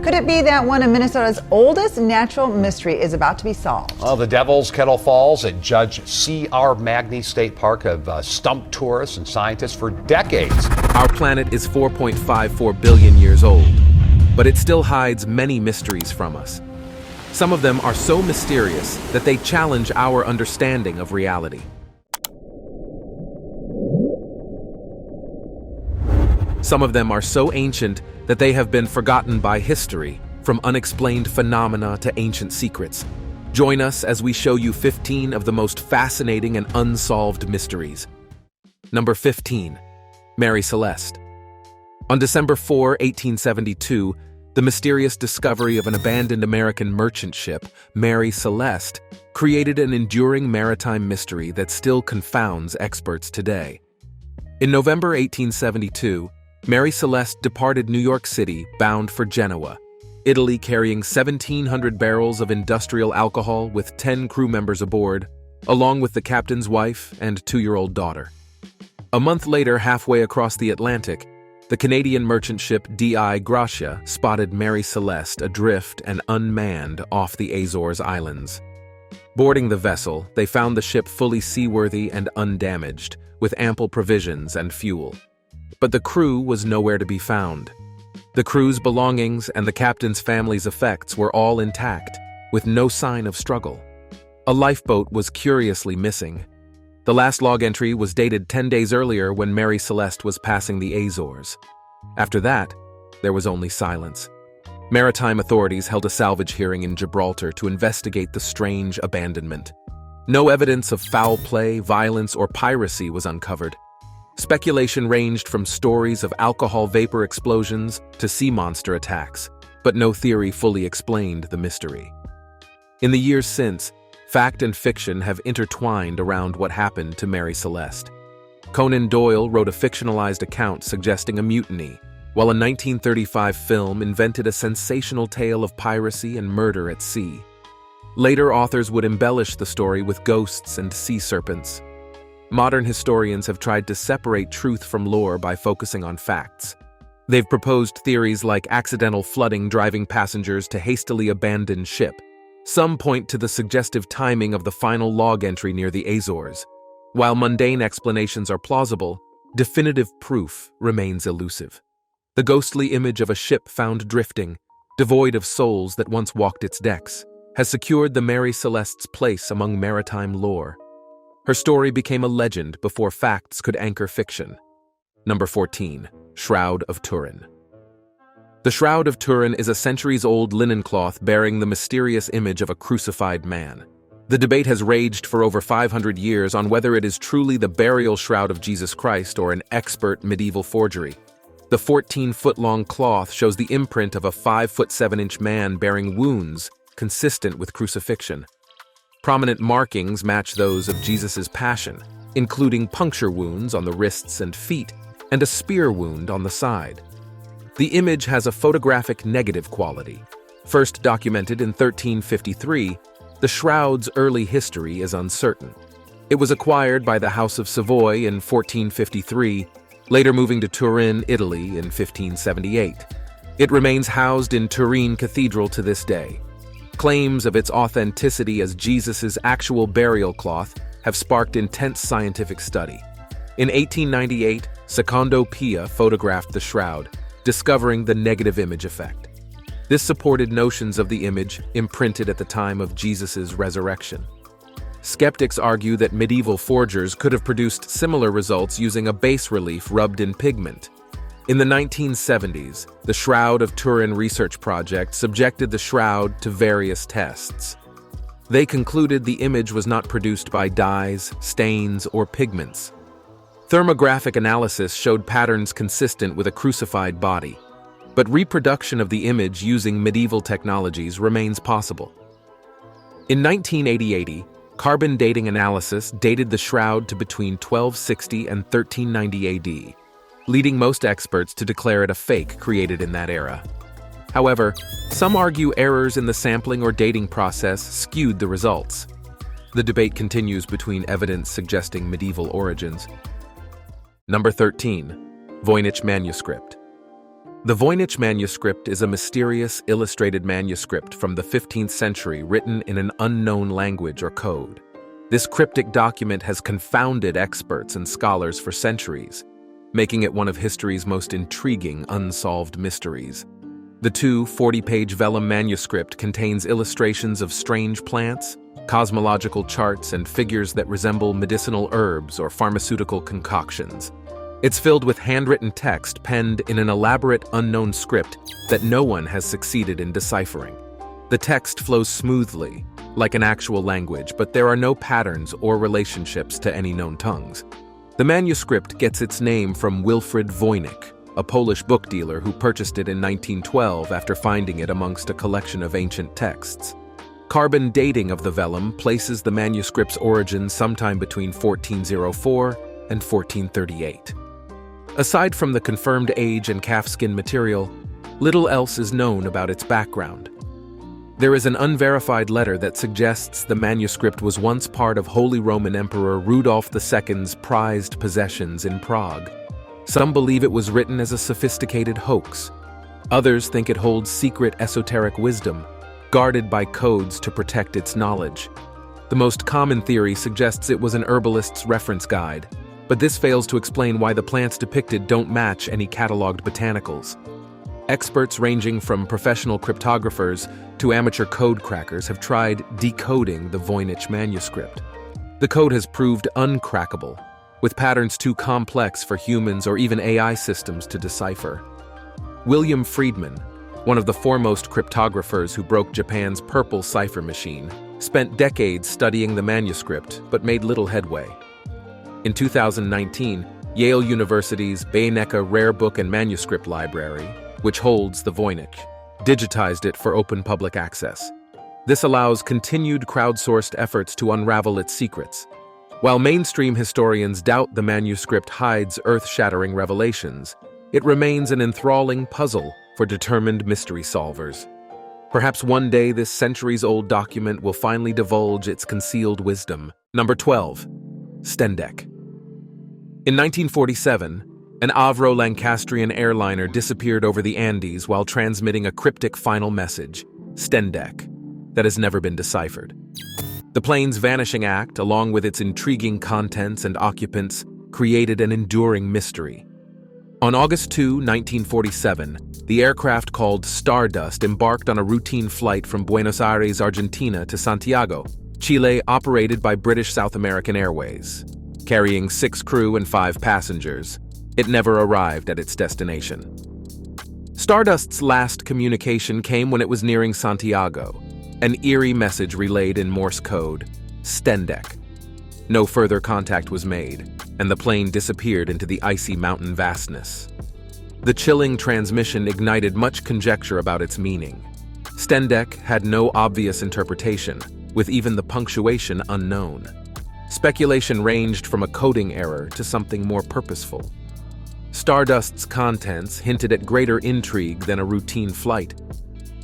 Could it be that one of Minnesota's oldest natural mystery is about to be solved? Well, the Devil's Kettle Falls at Judge C.R. Magny State Park have stumped tourists and scientists for decades. Our planet is 4.54 billion years old, but it still hides many mysteries from us. Some of them are so mysterious that they challenge our understanding of reality. Some of them are so ancient that they have been forgotten by history, from unexplained phenomena to ancient secrets. Join us as we show you 15 of the most fascinating and unsolved mysteries. Number 15. Mary Celeste. On December 4, 1872, the mysterious discovery of an abandoned American merchant ship, Mary Celeste, created an enduring maritime mystery that still confounds experts today. In November 1872, Mary Celeste departed New York City bound for Genoa, Italy, carrying 1,700 barrels of industrial alcohol with 10 crew members aboard, along with the captain's wife and 2-year-old daughter. A month later, halfway across the Atlantic, the Canadian merchant ship D.I. Gracia spotted Mary Celeste adrift and unmanned off the Azores Islands. Boarding the vessel, they found the ship fully seaworthy and undamaged, with ample provisions and fuel. But the crew was nowhere to be found. The crew's belongings and the captain's family's effects were all intact, with no sign of struggle. A lifeboat was curiously missing. The last log entry was dated 10 days earlier when Mary Celeste was passing the Azores. After that, there was only silence. Maritime authorities held a salvage hearing in Gibraltar to investigate the strange abandonment. No evidence of foul play, violence, or piracy was uncovered. Speculation ranged from stories of alcohol vapor explosions to sea monster attacks, but no theory fully explained the mystery. In the years since, fact and fiction have intertwined around what happened to Mary Celeste. Conan Doyle wrote a fictionalized account suggesting a mutiny, while a 1935 film invented a sensational tale of piracy and murder at sea. Later authors would embellish the story with ghosts and sea serpents. Modern historians have tried to separate truth from lore by focusing on facts. They've proposed theories like accidental flooding driving passengers to hastily abandon ship. Some point to the suggestive timing of the final log entry near the Azores. While mundane explanations are plausible, definitive proof remains elusive. The ghostly image of a ship found drifting, devoid of souls that once walked its decks, has secured the Mary Celeste's place among maritime lore. Her story became a legend before facts could anchor fiction. Number 14. Shroud of Turin. The Shroud of Turin is a centuries-old linen cloth bearing the mysterious image of a crucified man. The debate has raged for over 500 years on whether it is truly the burial shroud of Jesus Christ or an expert medieval forgery. The 14-foot-long cloth shows the imprint of a 5'7" man bearing wounds consistent with crucifixion. Prominent markings match those of Jesus' passion, including puncture wounds on the wrists and feet, and a spear wound on the side. The image has a photographic negative quality. First documented in 1353, the shroud's early history is uncertain. It was acquired by the House of Savoy in 1453, later moving to Turin, Italy in 1578. It remains housed in Turin Cathedral to this day. Claims of its authenticity as Jesus' actual burial cloth have sparked intense scientific study. In 1898, Secondo Pia photographed the shroud, discovering the negative image effect. This supported notions of the image imprinted at the time of Jesus' resurrection. Skeptics argue that medieval forgers could have produced similar results using a bas relief rubbed in pigment. In the 1970s, the Shroud of Turin research project subjected the shroud to various tests. They concluded the image was not produced by dyes, stains, or pigments. Thermographic analysis showed patterns consistent with a crucified body, but reproduction of the image using medieval technologies remains possible. In 1980, carbon dating analysis dated the shroud to between 1260 and 1390 AD. Leading most experts to declare it a fake created in that era. However, some argue errors in the sampling or dating process skewed the results. The debate continues between evidence suggesting medieval origins. Number 13. Voich Manuscript. The Voich Manuscript is a mysterious illustrated manuscript from the 15th century written in an unknown language or code. This cryptic document has confounded experts and scholars for centuries, making it one of history's most intriguing unsolved mysteries. The 40-page vellum manuscript contains illustrations of strange plants, cosmological charts, and figures that resemble medicinal herbs or pharmaceutical concoctions. It's filled with handwritten text penned in an elaborate unknown script that no one has succeeded in deciphering. The text flows smoothly, like an actual language, but there are no patterns or relationships to any known tongues. The manuscript gets its name from Wilfrid Voynich, a Polish book dealer who purchased it in 1912 after finding it amongst a collection of ancient texts. Carbon dating of the vellum places the manuscript's origin sometime between 1404 and 1438. Aside from the confirmed age and calfskin material, little else is known about its background. There is an unverified letter that suggests the manuscript was once part of Holy Roman Emperor Rudolph II's prized possessions in Prague. Some believe it was written as a sophisticated hoax. Others think it holds secret esoteric wisdom, guarded by codes to protect its knowledge. The most common theory suggests it was an herbalist's reference guide, but this fails to explain why the plants depicted don't match any cataloged botanicals. Experts ranging from professional cryptographers to amateur code crackers have tried decoding the Voynich manuscript. The code has proved uncrackable, with patterns too complex for humans or even AI systems to decipher. William Friedman, one of the foremost cryptographers who broke Japan's purple cipher machine, spent decades studying the manuscript but made little headway. In 2019, Yale University's Beinecke Rare Book and Manuscript Library, which holds the Voynich, digitized it for open public access. This allows continued crowdsourced efforts to unravel its secrets. While mainstream historians doubt the manuscript hides earth-shattering revelations, it remains an enthralling puzzle for determined mystery solvers. Perhaps one day this centuries-old document will finally divulge its concealed wisdom. Number 12. Stendek. In 1947, an Avro-Lancastrian airliner disappeared over the Andes while transmitting a cryptic final message, Stendek, that has never been deciphered. The plane's vanishing act, along with its intriguing contents and occupants, created an enduring mystery. On August 2, 1947, the aircraft called Stardust embarked on a routine flight from Buenos Aires, Argentina to Santiago, Chile, operated by British South American Airways. Carrying 6 crew and 5 passengers, it never arrived at its destination. Stardust's last communication came when it was nearing Santiago, an eerie message relayed in Morse code, Stendek. No further contact was made, and the plane disappeared into the icy mountain vastness. The chilling transmission ignited much conjecture about its meaning. Stendek had no obvious interpretation, with even the punctuation unknown. Speculation ranged from a coding error to something more purposeful. Stardust's contents hinted at greater intrigue than a routine flight.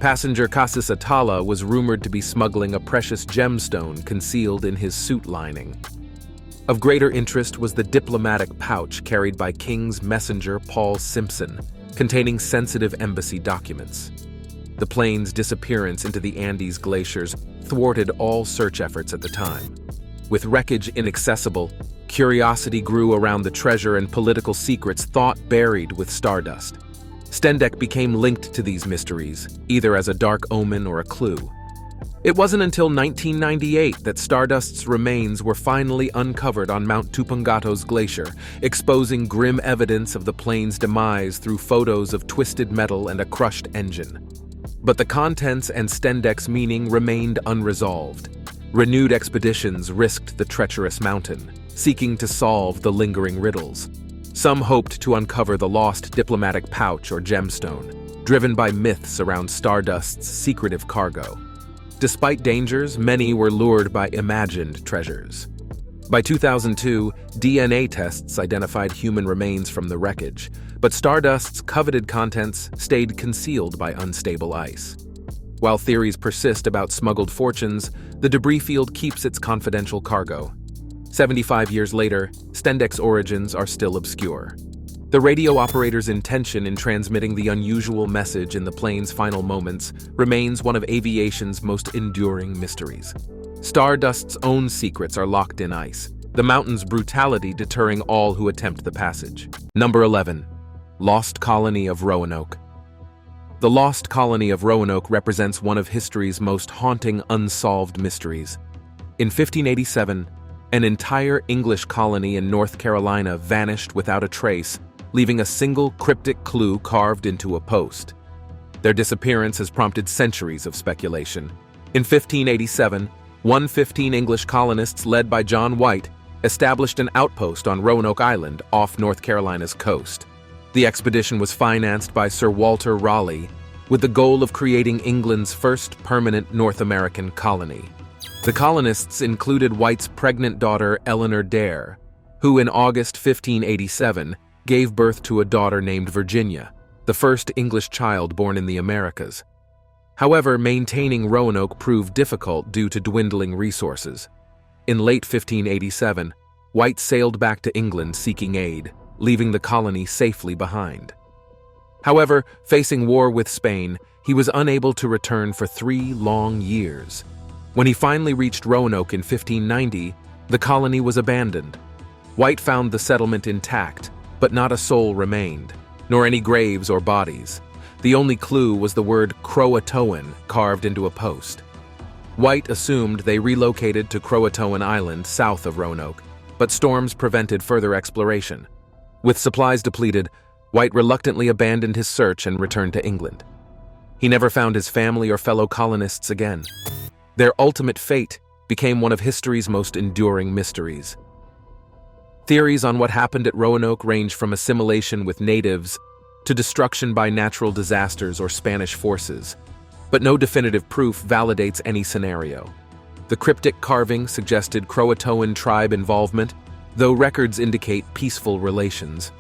Passenger Cassis Atala was rumored to be smuggling a precious gemstone concealed in his suit lining. Of greater interest was the diplomatic pouch carried by King's messenger Paul Simpson, containing sensitive embassy documents. The plane's disappearance into the Andes glaciers thwarted all search efforts at the time. With wreckage inaccessible, curiosity grew around the treasure and political secrets thought buried with Stardust. Stendek became linked to these mysteries, either as a dark omen or a clue. It wasn't until 1998 that Stardust's remains were finally uncovered on Mount Tupangato's glacier, exposing grim evidence of the plane's demise through photos of twisted metal and a crushed engine. But the contents and Stendek's meaning remained unresolved. Renewed expeditions risked the treacherous mountain, seeking to solve the lingering riddles. Some hoped to uncover the lost diplomatic pouch or gemstone, driven by myths around Stardust's secretive cargo. Despite dangers, many were lured by imagined treasures. By 2002, DNA tests identified human remains from the wreckage, but Stardust's coveted contents stayed concealed by unstable ice. While theories persist about smuggled fortunes, the debris field keeps its confidential cargo. 75 years later, Stendek's origins are still obscure. The radio operator's intention in transmitting the unusual message in the plane's final moments remains one of aviation's most enduring mysteries. Stardust's own secrets are locked in ice, the mountain's brutality deterring all who attempt the passage. Number 11. Lost Colony of Roanoke. The Lost Colony of Roanoke represents one of history's most haunting unsolved mysteries. In 1587, an entire English colony in North Carolina vanished without a trace, leaving a single cryptic clue carved into a post. Their disappearance has prompted centuries of speculation. In 1587, 115 English colonists led by John White established an outpost on Roanoke Island off North Carolina's coast. The expedition was financed by Sir Walter Raleigh with the goal of creating England's first permanent North American colony. The colonists included White's pregnant daughter Eleanor Dare, who in August 1587 gave birth to a daughter named Virginia, the first English child born in the Americas. However, maintaining Roanoke proved difficult due to dwindling resources. In late 1587, White sailed back to England seeking aid, leaving the colony safely behind. However, facing war with Spain, he was unable to return for 3 long years. When he finally reached Roanoke in 1590, the colony was abandoned. White found the settlement intact, but not a soul remained, nor any graves or bodies. The only clue was the word Croatoan carved into a post. White assumed they relocated to Croatoan Island south of Roanoke, but storms prevented further exploration. With supplies depleted, White reluctantly abandoned his search and returned to England. He never found his family or fellow colonists again. Their ultimate fate became one of history's most enduring mysteries. Theories on what happened at Roanoke range from assimilation with natives to destruction by natural disasters or Spanish forces, but no definitive proof validates any scenario. The cryptic carving suggested Croatoan tribe involvement, though records indicate peaceful relations.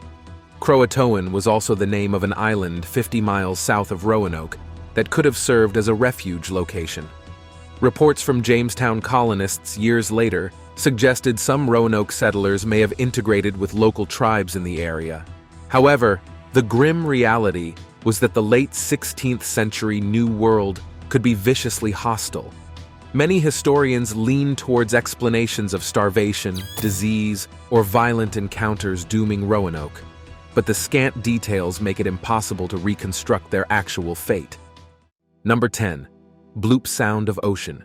Croatoan was also the name of an island 50 miles south of Roanoke that could have served as a refuge location. Reports from Jamestown colonists years later suggested some Roanoke settlers may have integrated with local tribes in the area. However, the grim reality was that the late 16th century New World could be viciously hostile. Many historians lean towards explanations of starvation, disease, or violent encounters dooming Roanoke, but the scant details make it impossible to reconstruct their actual fate. Number 10. Bloop Sound of Ocean.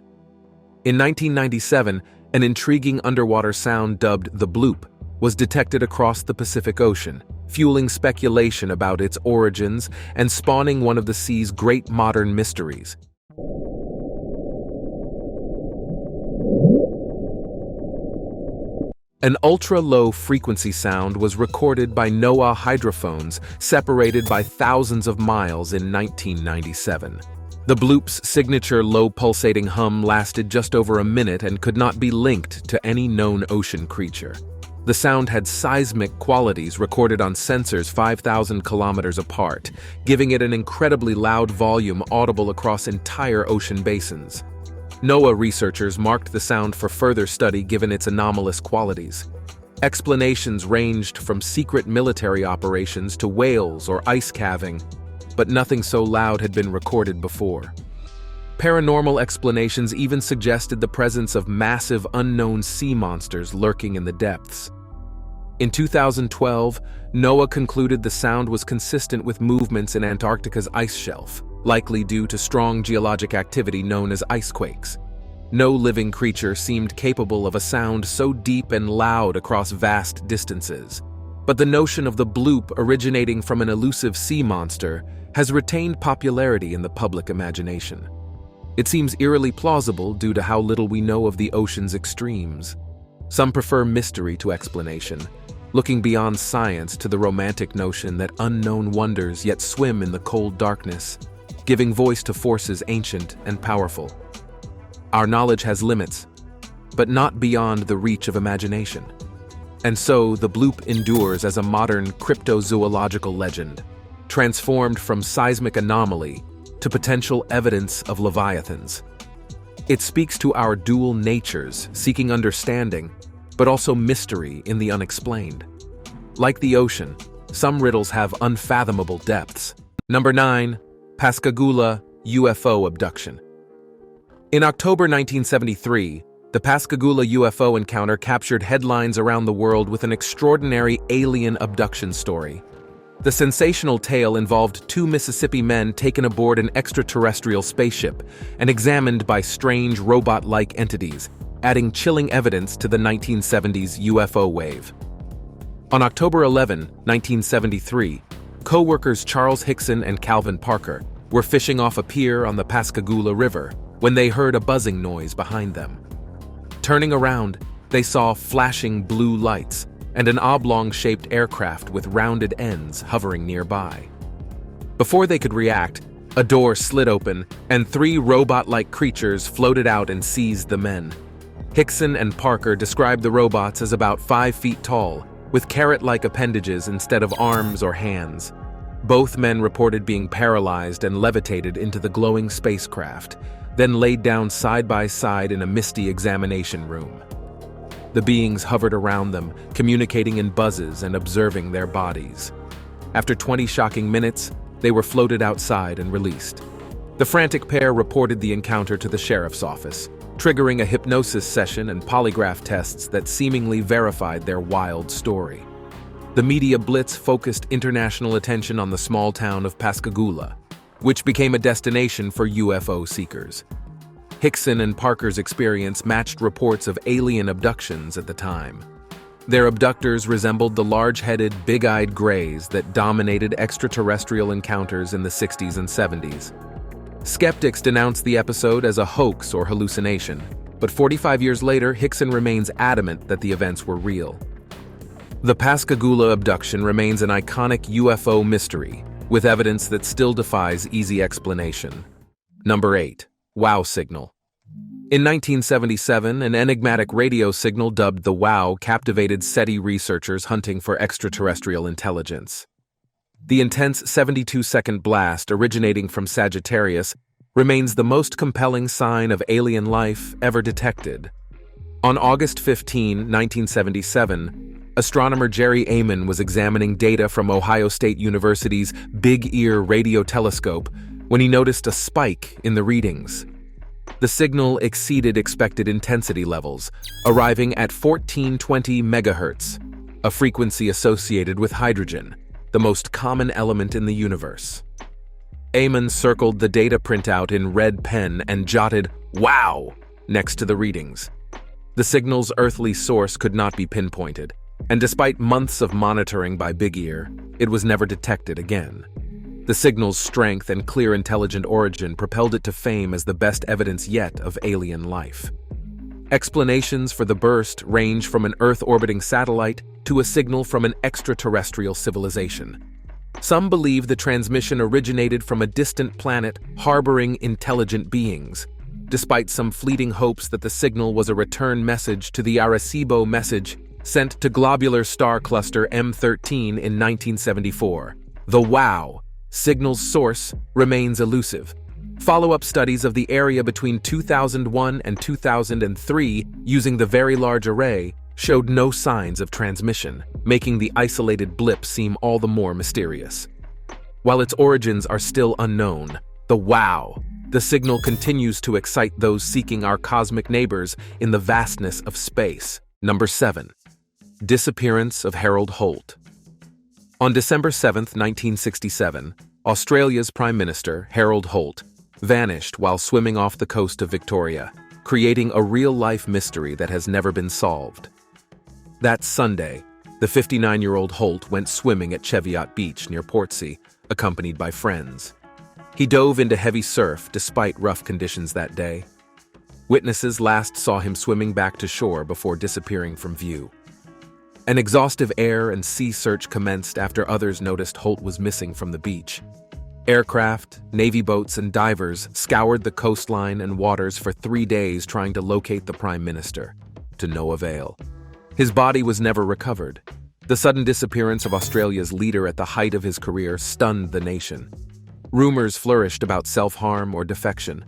In 1997, an intriguing underwater sound dubbed the Bloop was detected across the Pacific Ocean, fueling speculation about its origins and spawning one of the sea's great modern mysteries. An ultra-low frequency sound was recorded by NOAA hydrophones separated by thousands of miles in 1997. The Bloop's signature low-pulsating hum lasted just over a minute and could not be linked to any known ocean creature. The sound had seismic qualities recorded on sensors 5,000 kilometers apart, giving it an incredibly loud volume audible across entire ocean basins. NOAA researchers marked the sound for further study given its anomalous qualities. Explanations ranged from secret military operations to whales or ice calving, but nothing so loud had been recorded before. Paranormal explanations even suggested the presence of massive unknown sea monsters lurking in the depths. In 2012, NOAA concluded the sound was consistent with movements in Antarctica's ice shelf, likely due to strong geologic activity known as ice quakes. No living creature seemed capable of a sound so deep and loud across vast distances. But the notion of the bloop originating from an elusive sea monster has retained popularity in the public imagination. It seems eerily plausible due to how little we know of the ocean's extremes. Some prefer mystery to explanation, looking beyond science to the romantic notion that unknown wonders yet swim in the cold darkness, giving voice to forces ancient and powerful. Our knowledge has limits, but not beyond the reach of imagination. And so the bloop endures as a modern cryptozoological legend, transformed from seismic anomaly to potential evidence of leviathans. It speaks to our dual natures, seeking understanding, but also mystery in the unexplained. Like the ocean, some riddles have unfathomable depths. Number 9. Pascagoula UFO Abduction. In October 1973, the Pascagoula UFO encounter captured headlines around the world with an extraordinary alien abduction story. The sensational tale involved two Mississippi men taken aboard an extraterrestrial spaceship and examined by strange robot-like entities, adding chilling evidence to the 1970s UFO wave. On October 11, 1973, co-workers Charles Hickson and Calvin Parker were fishing off a pier on the Pascagoula River when they heard a buzzing noise behind them. Turning around, they saw flashing blue lights and an oblong-shaped aircraft with rounded ends hovering nearby. Before they could react, a door slid open and three robot-like creatures floated out and seized the men. Hickson and Parker described the robots as about 5 feet tall, with carrot-like appendages instead of arms or hands. Both men reported being paralyzed and levitated into the glowing spacecraft, then laid down side by side in a misty examination room. The beings hovered around them, communicating in buzzes and observing their bodies. After 20 shocking minutes, they were floated outside and released. The frantic pair reported the encounter to the sheriff's office, triggering a hypnosis session and polygraph tests that seemingly verified their wild story. The media blitz focused international attention on the small town of Pascagoula, which became a destination for UFO seekers. Hickson and Parker's experience matched reports of alien abductions at the time. Their abductors resembled the large-headed, big-eyed greys that dominated extraterrestrial encounters in the 60s and 70s. Skeptics denounced the episode as a hoax or hallucination, but 45 years later, Hickson remains adamant that the events were real. The Pascagoula abduction remains an iconic UFO mystery, with evidence that still defies easy explanation. Number 8. WOW signal. In 1977, an enigmatic radio signal dubbed the WOW captivated SETI researchers hunting for extraterrestrial intelligence. The intense 72-second blast originating from Sagittarius remains the most compelling sign of alien life ever detected. On August 15, 1977, astronomer Jerry Amon was examining data from Ohio State University's Big Ear radio telescope when he noticed a spike in the readings. The signal exceeded expected intensity levels, arriving at 1420 megahertz, a frequency associated with hydrogen, the most common element in the universe. Amon circled the data printout in red pen and jotted "WOW" next to the readings. The signal's earthly source could not be pinpointed, and despite months of monitoring by Big Ear, it was never detected again. The signal's strength and clear intelligent origin propelled it to fame as the best evidence yet of alien life. Explanations for the burst range from an Earth-orbiting satellite to a signal from an extraterrestrial civilization. Some believe the transmission originated from a distant planet harboring intelligent beings, despite some fleeting hopes that the signal was a return message to the Arecibo message sent to globular star cluster M13 in 1974. The WOW signal's source remains elusive. Follow-up studies of the area between 2001 and 2003 using the Very Large Array showed no signs of transmission, making the isolated blip seem all the more mysterious. While its origins are still unknown, the signal continues to excite those seeking our cosmic neighbors in the vastness of space. Number 7. Disappearance of Harold Holt. On December 7, 1967, Australia's Prime Minister, Harold Holt, vanished while swimming off the coast of Victoria, creating a real-life mystery that has never been solved. That Sunday, the 59-year-old Holt went swimming at Cheviot Beach near Portsea, accompanied by friends. He dove into heavy surf despite rough conditions that day. Witnesses last saw him swimming back to shore before disappearing from view. An exhaustive air and sea search commenced after others noticed Holt was missing from the beach. Aircraft, Navy boats, and divers scoured the coastline and waters for 3 days trying to locate the Prime Minister, to no avail. His body was never recovered. The sudden disappearance of Australia's leader at the height of his career stunned the nation. Rumors flourished about self-harm or defection,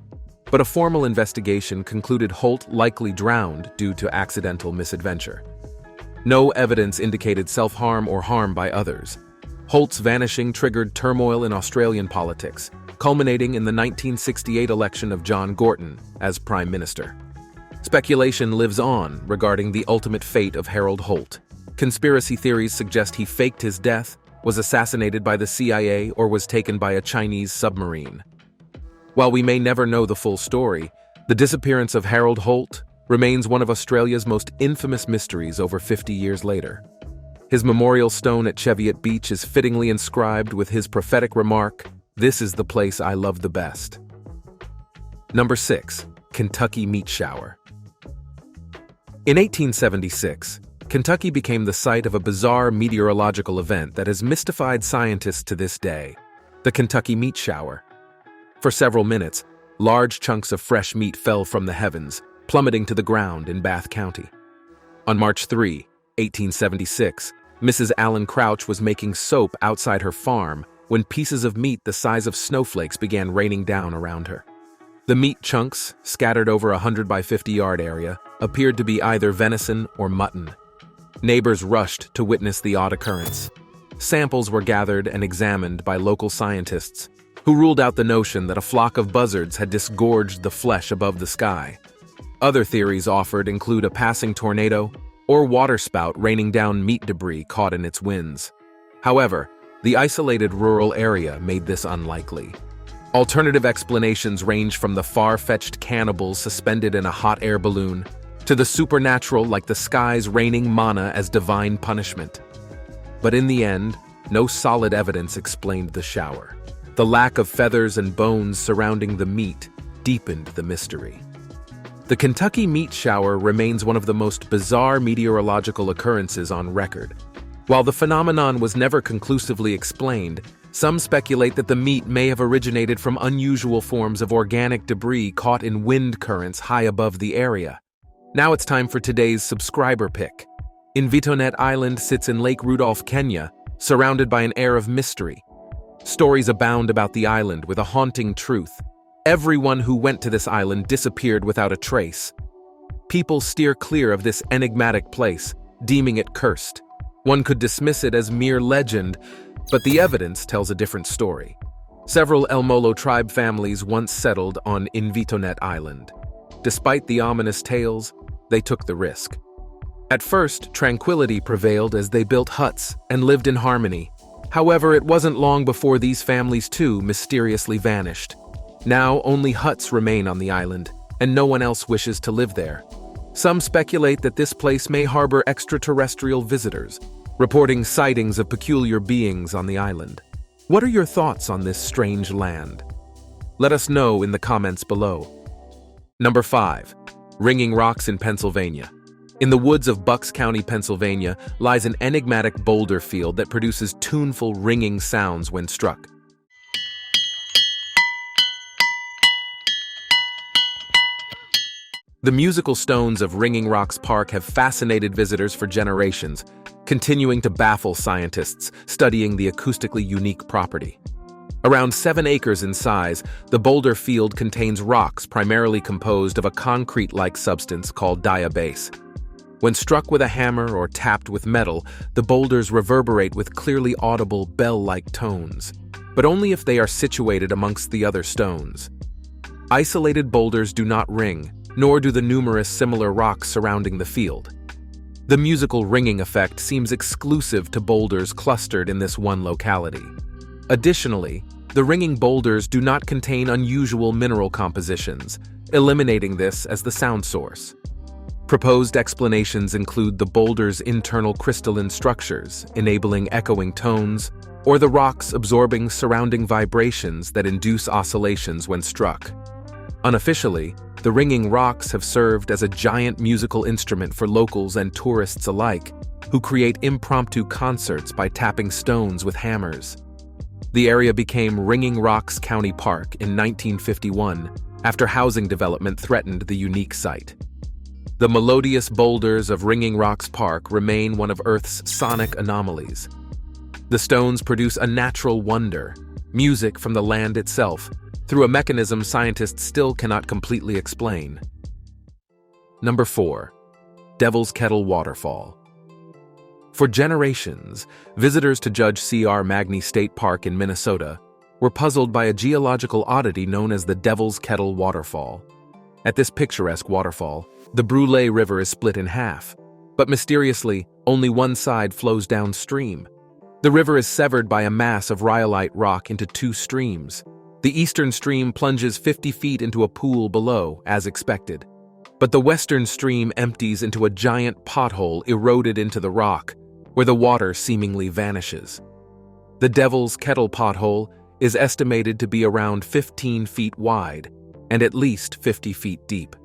but a formal investigation concluded Holt likely drowned due to accidental misadventure. No evidence indicated self-harm or harm by others. Holt's vanishing triggered turmoil in Australian politics, culminating in the 1968 election of John Gorton as Prime Minister. Speculation lives on regarding the ultimate fate of Harold Holt. Conspiracy theories suggest he faked his death, was assassinated by the CIA, or was taken by a Chinese submarine. While we may never know the full story, the disappearance of Harold Holt remains one of Australia's most infamous mysteries over 50 years later. His memorial stone at Cheviot Beach is fittingly inscribed with his prophetic remark, "This is the place I love the best." Number 6. Kentucky Meat Shower. In 1876, Kentucky became the site of a bizarre meteorological event that has mystified scientists to this day, the Kentucky Meat Shower. For several minutes, large chunks of fresh meat fell from the heavens, plummeting to the ground in Bath County. On March 3, 1876, Mrs. Allen Crouch was making soap outside her farm when pieces of meat the size of snowflakes began raining down around her. The meat chunks, scattered over a 100 by 50-yard area, appeared to be either venison or mutton. Neighbors rushed to witness the odd occurrence. Samples were gathered and examined by local scientists, who ruled out the notion that a flock of buzzards had disgorged the flesh above the sky. Other theories offered include a passing tornado or waterspout raining down meat debris caught in its winds. However, the isolated rural area made this unlikely. Alternative explanations range from the far-fetched cannibals suspended in a hot air balloon to the supernatural, like the skies raining manna as divine punishment. But in the end, no solid evidence explained the shower. The lack of feathers and bones surrounding the meat deepened the mystery. The Kentucky Meat Shower remains one of the most bizarre meteorological occurrences on record. While the phenomenon was never conclusively explained, some speculate that the meat may have originated from unusual forms of organic debris caught in wind currents high above the area. Now it's time for today's subscriber pick. Invonet Island sits in Lake Rudolph, Kenya, surrounded by an air of mystery. Stories abound about the island with a haunting truth. Everyone who went to this island disappeared without a trace. People steer clear of this enigmatic place, deeming it cursed. One could dismiss it as mere legend, but the evidence tells a different story. Several El Molo tribe families once settled on Invonet Island. Despite the ominous tales, they took the risk. At first, tranquility prevailed as they built huts and lived in harmony. However, it wasn't long before these families too mysteriously vanished. Now only huts remain on the island, and no one else wishes to live there. Some speculate that this place may harbor extraterrestrial visitors, reporting sightings of peculiar beings on the island. What are your thoughts on this strange land? Let us know in the comments below. Number 5. Ringing Rocks in Pennsylvania. In the woods of Bucks County, Pennsylvania, lies an enigmatic boulder field that produces tuneful ringing sounds when struck. The musical stones of Ringing Rocks Park have fascinated visitors for generations, continuing to baffle scientists studying the acoustically unique property. Around 7 acres in size, the boulder field contains rocks primarily composed of a concrete-like substance called diabase. When struck with a hammer or tapped with metal, the boulders reverberate with clearly audible bell-like tones, but only if they are situated amongst the other stones. Isolated boulders do not ring, nor do the numerous similar rocks surrounding the field. The musical ringing effect seems exclusive to boulders clustered in this one locality. Additionally, the ringing boulders do not contain unusual mineral compositions, eliminating this as the sound source. Proposed explanations include the boulder's internal crystalline structures, enabling echoing tones, or the rocks absorbing surrounding vibrations that induce oscillations when struck. Unofficially, the ringing rocks have served as a giant musical instrument for locals and tourists alike, who create impromptu concerts by tapping stones with hammers. The area became Ringing Rocks County Park in 1951 after housing development threatened the unique site. The melodious boulders of Ringing Rocks Park remain one of Earth's sonic anomalies. The stones produce a natural wonder, music from the land itself, through a mechanism scientists still cannot completely explain. Number 4. Devil's Kettle Waterfall. For generations, visitors to Judge C.R. Magny State Park in Minnesota were puzzled by a geological oddity known as the Devil's Kettle Waterfall. At this picturesque waterfall, the Brule River is split in half, but mysteriously, only one side flows downstream. The river is severed by a mass of rhyolite rock into two streams. The eastern stream plunges 50 feet into a pool below, as expected. But the western stream empties into a giant pothole eroded into the rock, where the water seemingly vanishes. The Devil's Kettle pothole is estimated to be around 15 feet wide and at least 50 feet deep.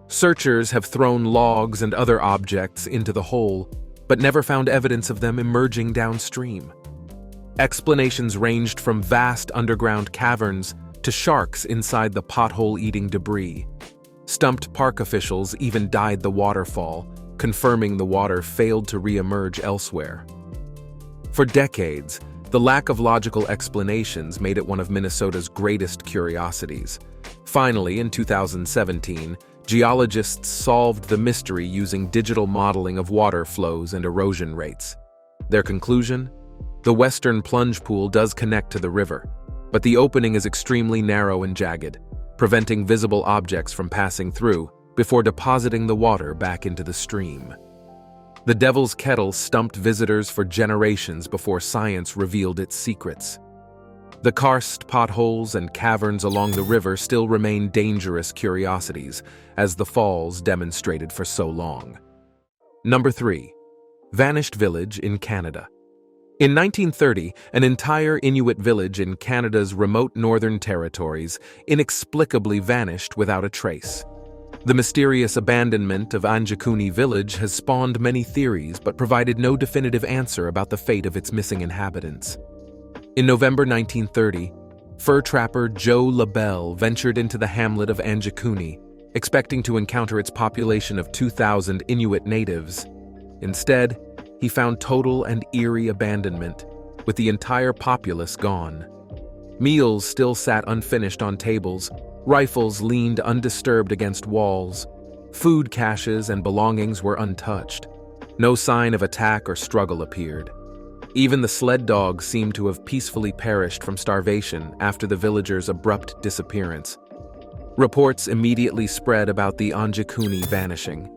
Searchers have thrown logs and other objects into the hole, but never found evidence of them emerging downstream. Explanations ranged from vast underground caverns to sharks inside the pothole-eating debris. Stumped park officials even dyed the waterfall, confirming the water failed to re-emerge elsewhere. For decades, the lack of logical explanations made it one of Minnesota's greatest curiosities. Finally, in 2017, geologists solved the mystery using digital modeling of water flows and erosion rates. Their conclusion? The western plunge pool does connect to the river, but the opening is extremely narrow and jagged, preventing visible objects from passing through before depositing the water back into the stream. The Devil's Kettle stumped visitors for generations before science revealed its secrets. The karst potholes and caverns along the river still remain dangerous curiosities, as the falls demonstrated for so long. Number 3. Vanished Village in Canada. In 1930, an entire Inuit village in Canada's remote Northern Territories inexplicably vanished without a trace. The mysterious abandonment of Anjakuni village has spawned many theories but provided no definitive answer about the fate of its missing inhabitants. In November 1930, fur trapper Joe LaBelle ventured into the hamlet of Anjakuni, expecting to encounter its population of 2,000 Inuit natives. Instead, he found total and eerie abandonment, with the entire populace gone. Meals still sat unfinished on tables, rifles leaned undisturbed against walls, food caches and belongings were untouched. No sign of attack or struggle appeared. Even the sled dogs seemed to have peacefully perished from starvation after the villagers' abrupt disappearance. Reports immediately spread about the Anjakuni vanishing.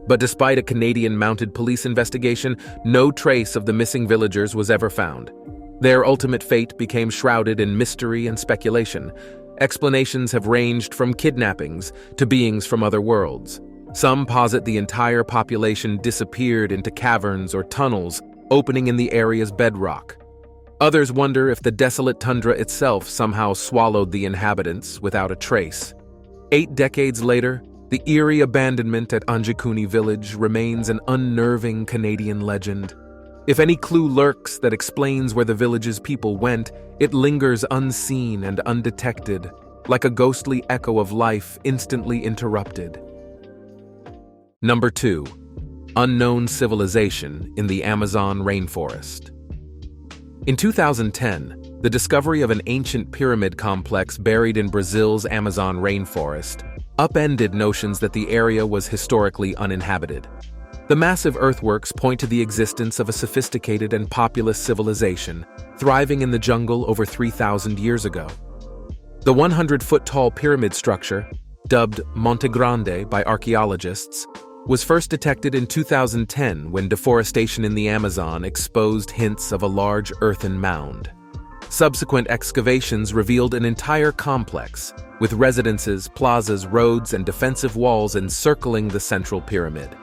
But despite a Canadian mounted police investigation, no trace of the missing villagers was ever found. Their ultimate fate became shrouded in mystery and speculation. Explanations have ranged from kidnappings to beings from other worlds. Some posit the entire population disappeared into caverns or tunnels, opening in the area's bedrock. Others wonder if the desolate tundra itself somehow swallowed the inhabitants without a trace. 8 decades later, the eerie abandonment at Anjakuni village remains an unnerving Canadian legend. If any clue lurks that explains where the village's people went, it lingers unseen and undetected, like a ghostly echo of life instantly interrupted. Number 2. Unknown civilization in the Amazon rainforest. In 2010, the discovery of an ancient pyramid complex buried in Brazil's Amazon rainforest upended notions that the area was historically uninhabited. The massive earthworks point to the existence of a sophisticated and populous civilization thriving in the jungle over 3,000 years ago. The 100-foot-tall pyramid structure, dubbed Monte Grande by archaeologists, was first detected in 2010 when deforestation in the Amazon exposed hints of a large earthen mound. Subsequent excavations revealed an entire complex, with residences, plazas, roads, and defensive walls encircling the central pyramid.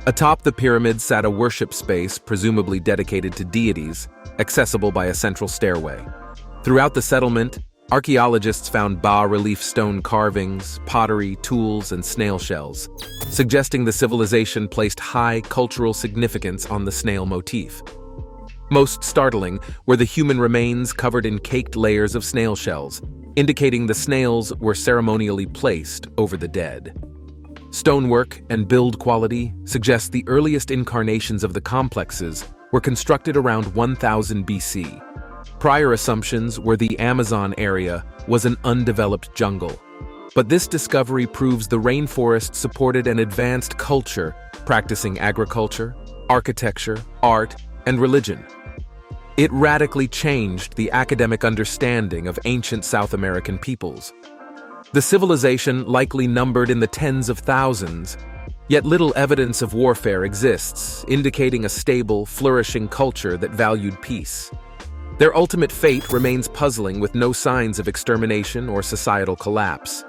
Atop the pyramid sat a worship space presumably dedicated to deities, accessible by a central stairway. Throughout the settlement, archaeologists found bas-relief stone carvings, pottery, tools, and snail shells, suggesting the civilization placed high cultural significance on the snail motif. Most startling were the human remains covered in caked layers of snail shells, indicating the snails were ceremonially placed over the dead. Stonework and build quality suggest the earliest incarnations of the complexes were constructed around 1000 BC. Prior assumptions were the Amazon area was an undeveloped jungle. But this discovery proves the rainforest supported an advanced culture, practicing agriculture, architecture, art, and religion. It radically changed the academic understanding of ancient South American peoples. The civilization likely numbered in the tens of thousands, yet little evidence of warfare exists, indicating a stable, flourishing culture that valued peace. Their ultimate fate remains puzzling, with no signs of extermination or societal collapse.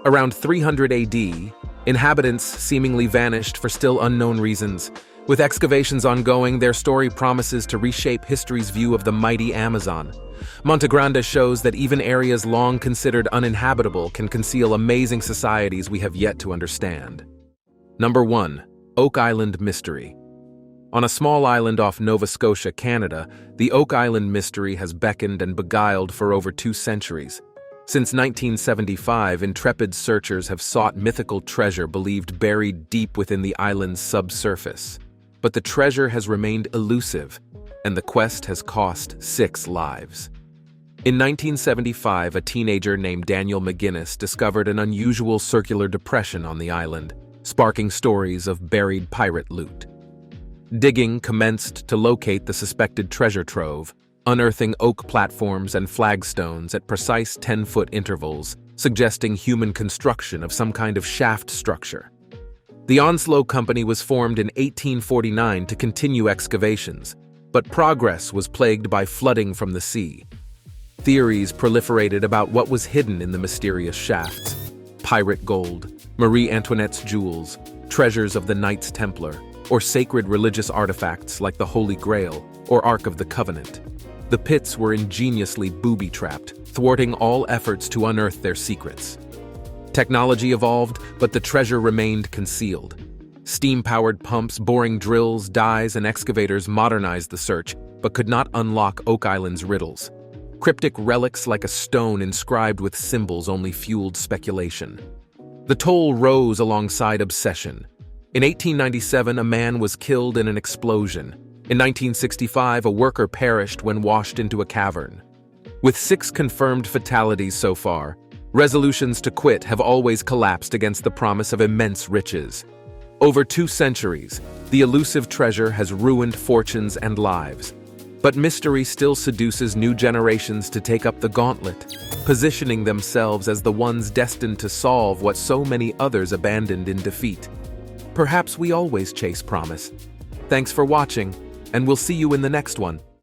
Around 300 AD, inhabitants seemingly vanished for still unknown reasons. With excavations ongoing, their story promises to reshape history's view of the mighty Amazon. Montegrande shows that even areas long considered uninhabitable can conceal amazing societies we have yet to understand. Number 1. Oak Island Mystery. On a small island off Nova Scotia, Canada, the Oak Island Mystery has beckoned and beguiled for over 2 centuries. Since 1975, intrepid searchers have sought mythical treasure believed buried deep within the island's subsurface. But the treasure has remained elusive, and the quest has cost 6 lives. In 1975, a teenager named Daniel McGinnis discovered an unusual circular depression on the island, sparking stories of buried pirate loot. Digging commenced to locate the suspected treasure trove, unearthing oak platforms and flagstones at precise 10-foot intervals, suggesting human construction of some kind of shaft structure. The Onslow Company was formed in 1849 to continue excavations, but progress was plagued by flooding from the sea. Theories proliferated about what was hidden in the mysterious shafts: pirate gold, Marie Antoinette's jewels, treasures of the Knights Templar, or sacred religious artifacts like the Holy Grail or Ark of the Covenant. The pits were ingeniously booby-trapped, thwarting all efforts to unearth their secrets. Technology evolved, but the treasure remained concealed. Steam-powered pumps, boring drills, dies, and excavators modernized the search, but could not unlock Oak Island's riddles. Cryptic relics like a stone inscribed with symbols only fueled speculation. The toll rose alongside obsession. In 1897, a man was killed in an explosion. In 1965, a worker perished when washed into a cavern. With 6 confirmed fatalities so far, resolutions to quit have always collapsed against the promise of immense riches. Over 2 centuries, the elusive treasure has ruined fortunes and lives. But mystery still seduces new generations to take up the gauntlet, positioning themselves as the ones destined to solve what so many others abandoned in defeat. Perhaps we always chase promise. Thanks for watching, and we'll see you in the next one.